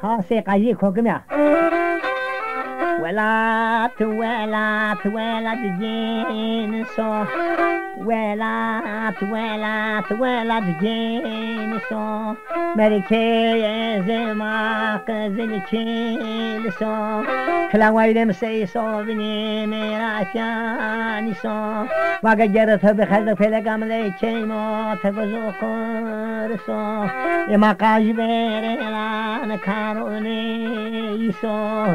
ها سيقاجي كوكميا ولا تجين سو ولا تجين سو مريكي زما قزل كيل سو كلا وايدم سي سو بني ميراتياني سو واقع جرت بخلق فلقام لي كيمو تفزو قرسو يما قاجبير لان كاروني سو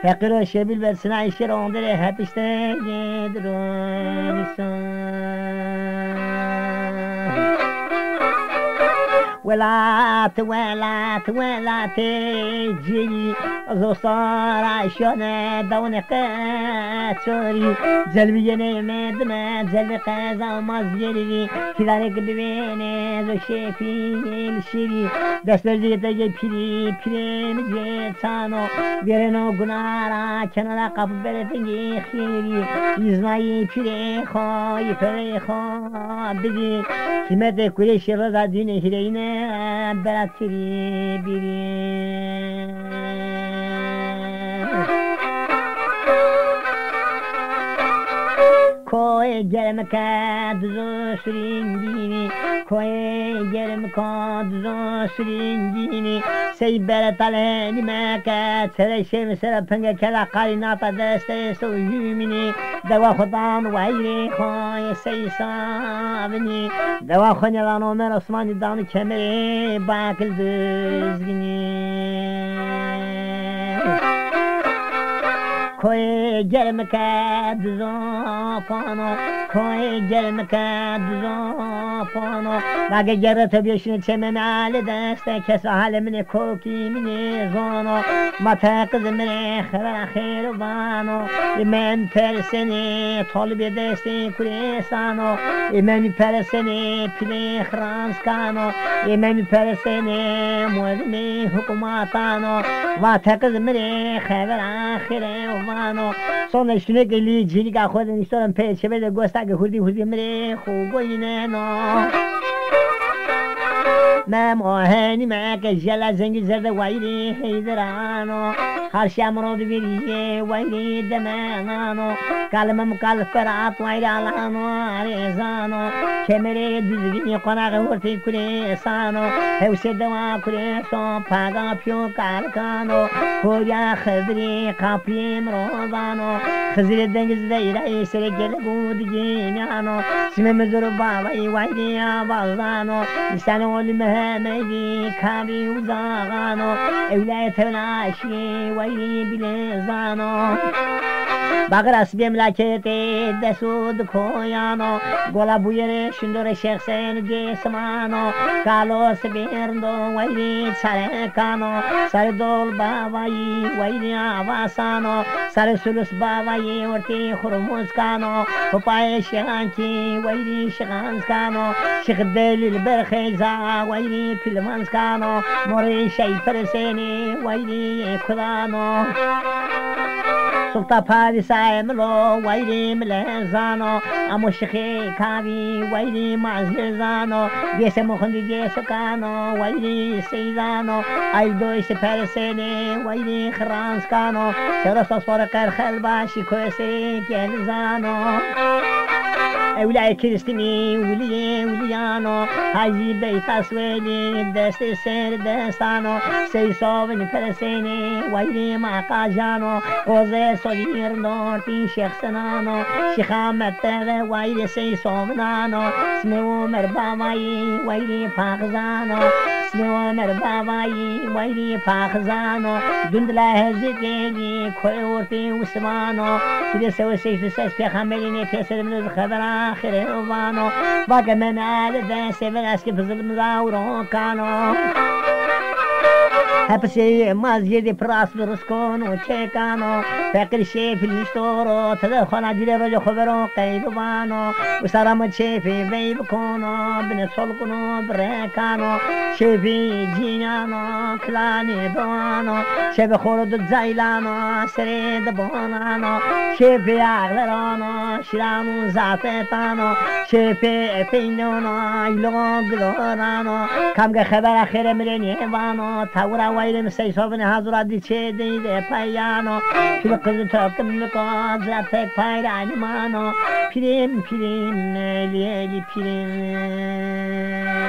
فقر شبيل برسنا يشيرون دلي هبشته جدروني سو ولا تجي زوصار عشان دون قاتوري زلبي نمد ما زلبي قازا مزيري كذلك ببيني زو شيفي الشري دستر جيتا جي بيري مجيت سانو بيرنو گنارا كنالا قبل بلتنجي خيري يزناي بيري خو بدي كمت كل شيء دين هرينه براتری بیری کوی گرم کد زو سرینگینی کوی گرم کد زو سرینگینی سی برتاله مکد سر شم سر پنگ کلا قرینات دست سویمینی دوا خدان وایری خوی سی سابنی دوا خنیلانو من عثمانی دان کمری باکل دزگینی کوی گرم کد زافانو کوی گرم کد زافانو باقی گرت بیشن چمن علی دسته کس حال من کوکی من زانو متقز من خیر بانو من پرسنی طالب دستی کلیسانو من پرسنی پلی خرانس کانو من پرسنی مولمی حکوماتانو متقز من خیر بانو sonra üstüne geliyor cilik akıdın istiyorum peçebe de göster hudi mre خوبینه نو مم آهنی مکه جلا زنگی زرد وایری حیدرانو هر شام رو بیریه وایری دمانو کلمم کل فرات وایری علانو عریزانو کمری düzgün konağı ortaya kuresano hevse deva kureso paga pyo kalkano koya khadri kapim rodano khazir dengizde ira sere gele gudiginiano simemezur baba waydi abazano isano oli mehmedi kabi uzagano evlayetena aşi waydi bilezano Bagras memleketi desud koyano gola bu yere şundore şehsen gesmano kalos birdo vayri sarekano sardol babayi vayri avasano sarsulus babayi orti khurmuskano hopaye şanki vayri şanskano şikhdelil berkheza vayri pilmanskano mori şey perseni vayri kurano Sulta Padisay Mlo, Wayri Milezano, Amushiki Kavi, Wayri Mazizano, Gesemohundi Gesocano, Wayri Seizano, Aido Sepersene, Wayri Kranskano, Serosos for a Kerhelba, Shikoese, Genzano. Evlay Kristini, Uliano, Haji Beitas Veli, Deste Ser Destano, Sei Sovin Persene, Wayri Makajano, Jose Solir Norti, Sheksanano, Shihametere, Wayri Sei Sovnano, Smeomer Bavai, Wayri Pakzano, Smeomer Bavai, Wayri Pakzano, Dundla Hezikeli, Koyorti Usmano, Kideso Sefis Pehamelini, Pesermin Khabara. آخر وانو باقی من آل دسته ولی که فضل مزاورو کانو هپسی مازیدی پراس برسکونو چکانو فکر شیفی لیستورو تدخل دیره رو خبرو قیدوانو و سرم شیفی وی بکنو بین سلکنو برکانو شیفی جینانو کلانی دوانو شیف خورد زیلانو سرید بانانو شیفی اغلرانو شیرامو زافتانو شیفی پینونو ایلو گلورانو کمگه خبر خیر مرینی وانو تورا وایل مسای صابن حضرت دیچه دیده پیانو پیر قزل تاکم نکاز تک پیرانی مانو پیریم لیلی پیریم